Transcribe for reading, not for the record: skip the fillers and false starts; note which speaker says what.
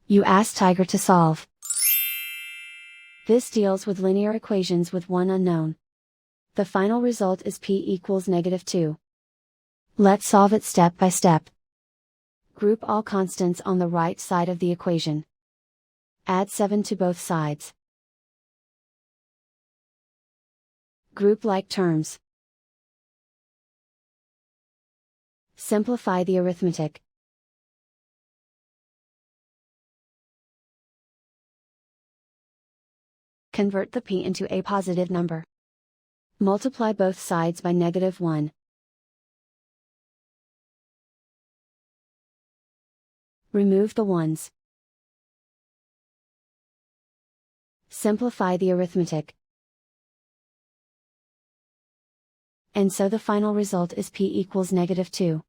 Speaker 1: You ask Tiger to solve. This deals with linear equations with one unknown. The final result is p equals -2. Let's solve it step by step. Group all constants on the right side of the equation. Add 7 to both sides. Group like terms. Simplify the arithmetic. Convert the p into a positive number. Multiply both sides by -1. Remove the ones. Simplify the arithmetic. And so the final result is p equals -2.